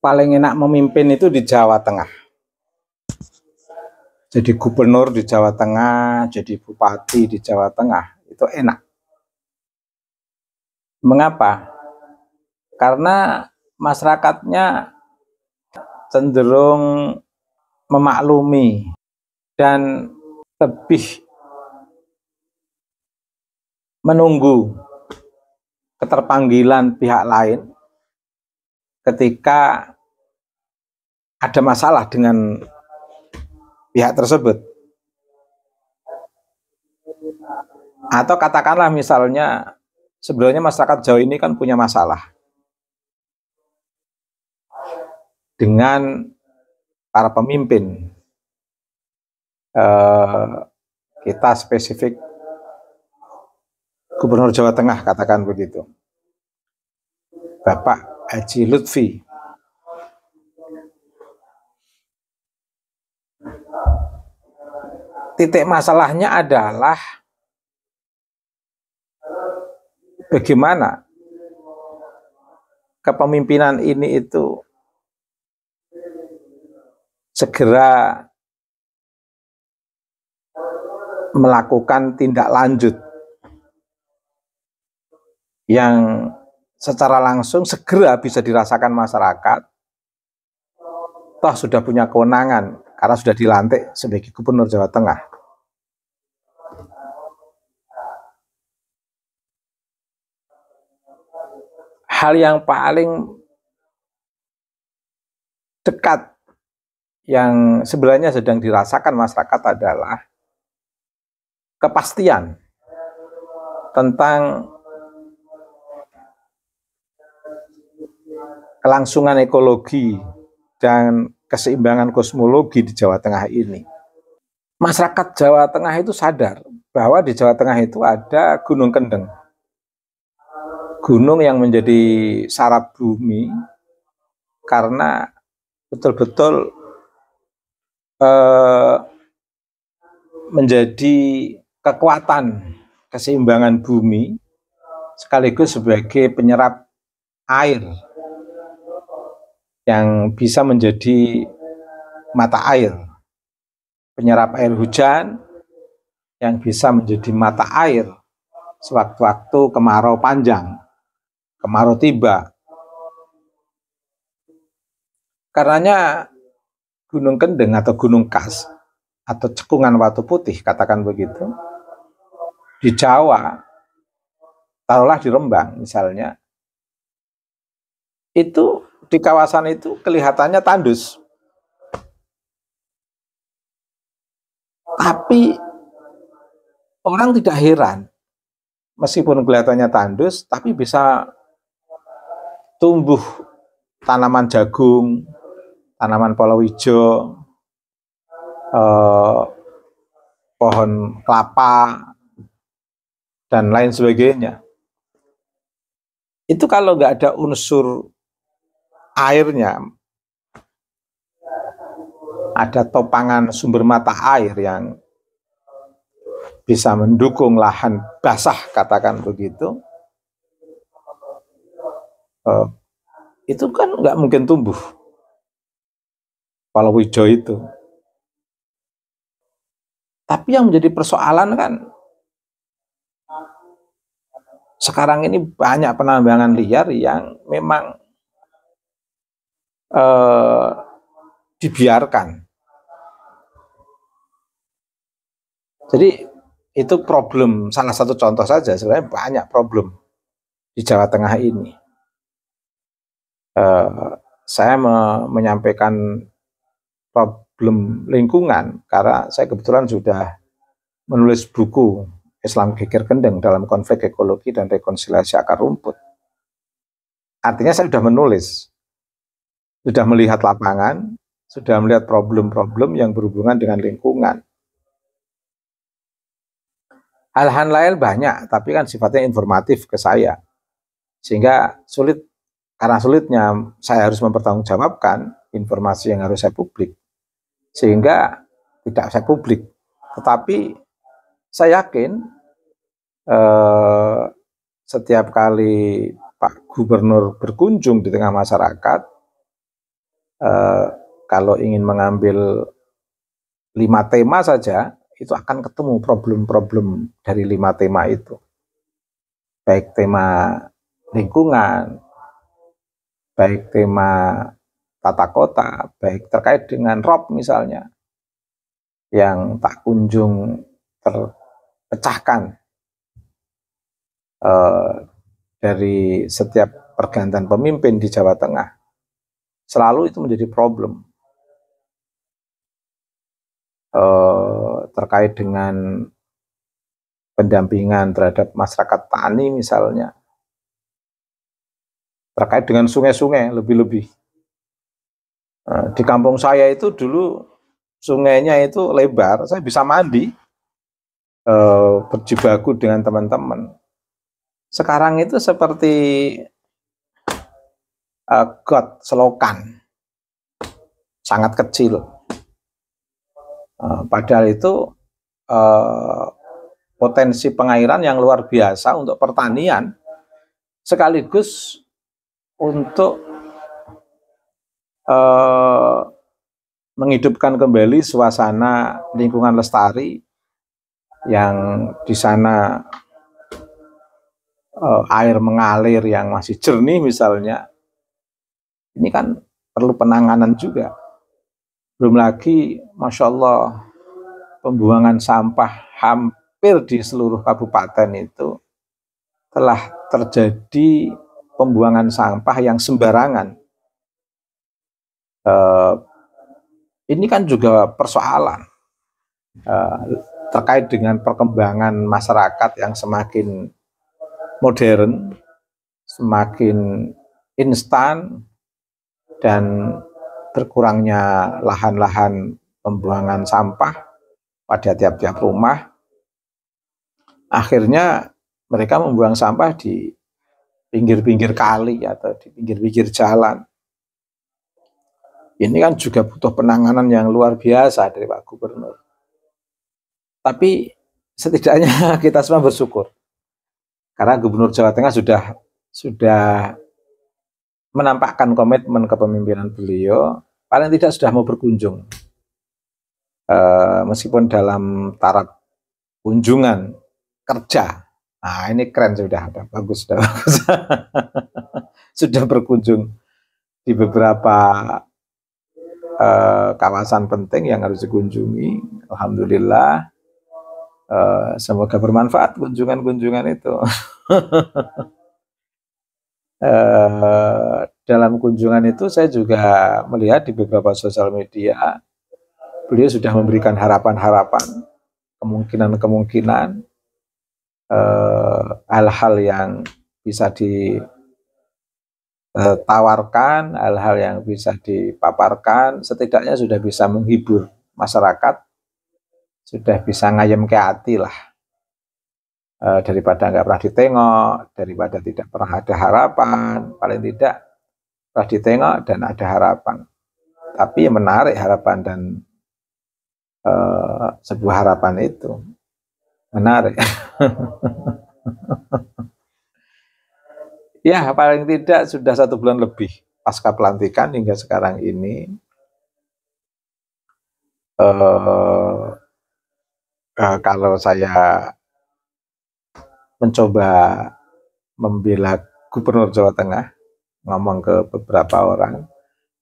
paling enak memimpin itu di Jawa Tengah. Jadi gubernur di Jawa Tengah, jadi bupati di Jawa Tengah, itu enak. Mengapa? Karena masyarakatnya cenderung memaklumi dan lebih menunggu keterpanggilan pihak lain ketika ada masalah dengan pihak tersebut. Atau katakanlah misalnya sebenarnya masyarakat Jawa ini kan punya masalah dengan para pemimpin. Kita spesifik Gubernur Jawa Tengah, katakan begitu, Bapak Haji Lutfi. Titik masalahnya adalah bagaimana kepemimpinan ini itu segera melakukan tindak lanjut yang secara langsung segera bisa dirasakan masyarakat. Toh sudah punya kewenangan karena sudah dilantik sebagai Gubernur Jawa Tengah. Hal yang paling dekat yang sebenarnya sedang dirasakan masyarakat adalah kepastian tentang kelangsungan ekologi dan keseimbangan kosmologi di Jawa Tengah ini. Masyarakat Jawa Tengah itu sadar bahwa di Jawa Tengah itu ada Gunung Kendeng, gunung yang menjadi saraf bumi karena betul-betul menjadi kekuatan keseimbangan bumi sekaligus sebagai penyerap air yang bisa menjadi mata air, penyerap air hujan yang bisa menjadi mata air sewaktu-waktu kemarau panjang, kemarau tiba. Karenanya Gunung Kendeng atau Gunung Kas atau Cekungan Watu Putih, katakan begitu, di Jawa, taruhlah di Rembang misalnya, itu di kawasan itu kelihatannya tandus. Tapi orang tidak heran, meskipun kelihatannya tandus, tapi bisa tumbuh tanaman jagung, tanaman palawija, pohon kelapa, dan lain sebagainya. Itu kalau nggak ada unsur airnya, ada topangan sumber mata air yang bisa mendukung lahan basah, katakan begitu, itu kan nggak mungkin tumbuh palawija itu. Tapi yang menjadi persoalan kan sekarang ini banyak penambangan liar yang memang dibiarkan. Jadi itu problem, salah satu contoh saja, sebenarnya banyak problem di Jawa Tengah ini. Saya menyampaikan problem lingkungan karena saya kebetulan sudah menulis buku Islam Geger Kendeng dalam konflik ekologi dan rekonsiliasi akar rumput. Artinya saya sudah menulis, sudah melihat lapangan, sudah melihat problem-problem yang berhubungan dengan lingkungan. Hal-hal lain banyak, tapi kan sifatnya informatif ke saya. Sehingga sulit, karena sulitnya saya harus mempertanggungjawabkan informasi yang harus saya publik. Sehingga tidak saya publik. Tetapi saya yakin setiap kali Pak Gubernur berkunjung di tengah masyarakat, eh, kalau ingin mengambil 5 tema saja, itu akan ketemu problem-problem dari 5 tema itu. Baik tema lingkungan, baik tema tata kota, baik terkait dengan ROP misalnya, yang tak kunjung terpecahkan dari setiap pergantian pemimpin di Jawa Tengah. Selalu itu menjadi problem. Terkait dengan pendampingan terhadap masyarakat tani misalnya, terkait dengan sungai-sungai lebih-lebih. Di kampung saya itu dulu sungainya itu lebar, saya bisa mandi, berjibaku dengan teman-teman. Sekarang itu seperti got, selokan, sangat kecil. Padahal itu potensi pengairan yang luar biasa untuk pertanian, sekaligus untuk menghidupkan kembali suasana lingkungan lestari yang di sana air mengalir yang masih jernih misalnya. Ini kan perlu penanganan juga. Belum lagi, Masya Allah, pembuangan sampah hampir di seluruh kabupaten itu telah terjadi pembuangan sampah yang sembarangan. Ini kan juga persoalan terkait dengan perkembangan masyarakat yang semakin modern, semakin instan, dan berkurangnya lahan-lahan pembuangan sampah pada tiap-tiap rumah. Akhirnya mereka membuang sampah di pinggir-pinggir kali atau di pinggir-pinggir jalan. Ini kan juga butuh penanganan yang luar biasa dari Pak Gubernur. Tapi setidaknya kita semua bersyukur karena Gubernur Jawa Tengah sudah menampakkan komitmen kepemimpinan beliau, paling tidak sudah mau berkunjung. Meskipun dalam taraf kunjungan kerja. Nah, ini keren, sudah bagus. Sudah berkunjung di beberapa kawasan penting yang harus dikunjungi. Alhamdulillah, semoga bermanfaat kunjungan-kunjungan itu. Dalam kunjungan itu saya juga melihat di beberapa sosial media beliau sudah memberikan harapan-harapan, kemungkinan-kemungkinan, hal-hal yang bisa ditawarkan, hal-hal yang bisa dipaparkan, setidaknya sudah bisa menghibur masyarakat, sudah bisa ngayem ke hati lah. Daripada nggak pernah ditengok, daripada tidak pernah ada harapan, paling tidak pernah ditengok dan ada harapan. Tapi yang menarik harapan dan sebuah harapan itu menarik. Ya, paling tidak sudah 1 bulan lebih pasca pelantikan hingga sekarang ini. Kalau saya mencoba membela Gubernur Jawa Tengah, ngomong ke beberapa orang,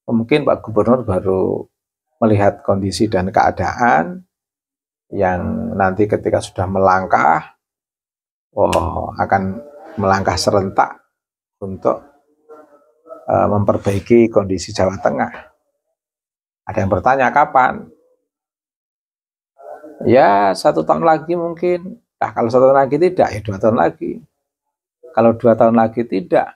mungkin Pak Gubernur baru melihat kondisi dan keadaan yang nanti ketika sudah melangkah, akan melangkah serentak untuk memperbaiki kondisi Jawa Tengah. Ada yang bertanya kapan? Ya 1 tahun lagi mungkin. Nah, kalau 1 tahun lagi tidak, ya 2 tahun lagi. Kalau 2 tahun lagi tidak,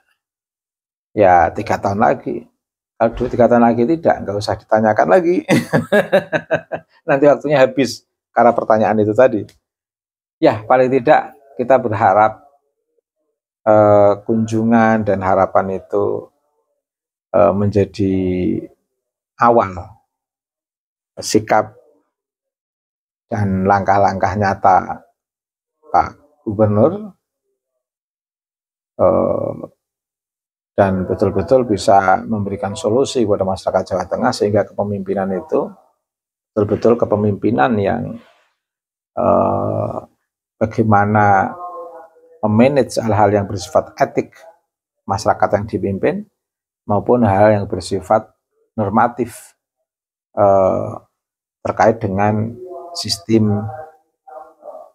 ya 3 tahun lagi. Kalau 2-3 tahun lagi tidak, nggak usah ditanyakan lagi. Nanti waktunya habis karena pertanyaan itu tadi. Ya, paling tidak kita berharap kunjungan dan harapan itu menjadi awal sikap dan langkah-langkah nyata Pak Gubernur dan betul-betul bisa memberikan solusi kepada masyarakat Jawa Tengah, sehingga kepemimpinan itu betul-betul kepemimpinan yang bagaimana memanage hal-hal yang bersifat etik masyarakat yang dipimpin maupun hal yang bersifat normatif terkait dengan sistem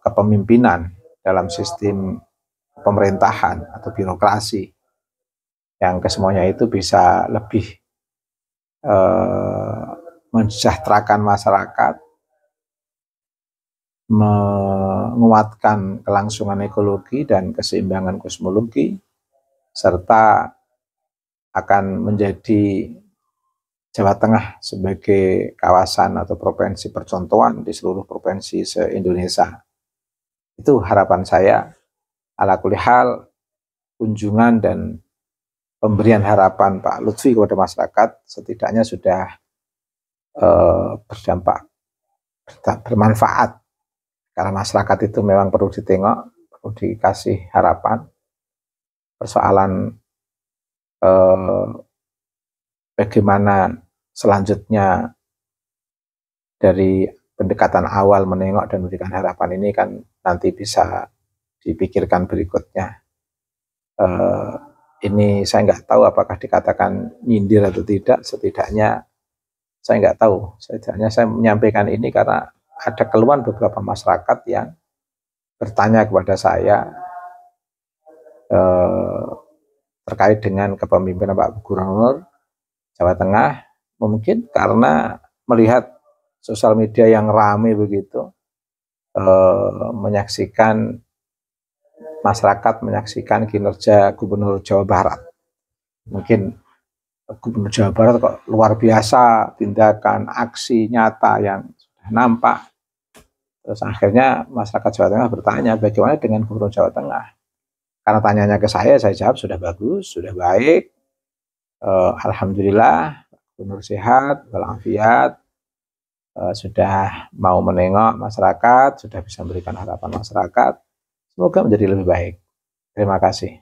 kepemimpinan dalam sistem pemerintahan atau birokrasi, yang kesemuanya itu bisa lebih mensejahterakan masyarakat, menguatkan kelangsungan ekologi dan keseimbangan kosmologi, serta akan menjadi Jawa Tengah sebagai kawasan atau provinsi percontohan di seluruh provinsi se-Indonesia. Itu harapan saya. Ala kulli hal, kunjungan dan pemberian harapan Pak Lutfi kepada masyarakat setidaknya sudah berdampak, bermanfaat. Karena masyarakat itu memang perlu ditengok, perlu dikasih harapan. Persoalan bagaimana selanjutnya dari pendekatan awal menengok dan memberikan harapan ini kan nanti bisa dipikirkan berikutnya. Ini saya nggak tahu apakah dikatakan nyindir atau tidak, setidaknya saya nggak tahu. Setidaknya saya menyampaikan ini karena ada keluhan beberapa masyarakat yang bertanya kepada saya terkait dengan kepemimpinan Pak Gubernur Jawa Tengah, mungkin karena melihat sosial media yang ramai begitu, masyarakat menyaksikan kinerja Gubernur Jawa Barat. Mungkin Gubernur Jawa Barat kok luar biasa, tindakan aksi nyata yang sudah nampak. Terus akhirnya masyarakat Jawa Tengah bertanya, bagaimana dengan Gubernur Jawa Tengah? Karena tanyanya ke saya jawab sudah bagus, sudah baik. Alhamdulillah, Gubernur sehat, walafiat, sudah mau menengok masyarakat, sudah bisa memberikan harapan masyarakat. Semoga menjadi lebih baik. Terima kasih.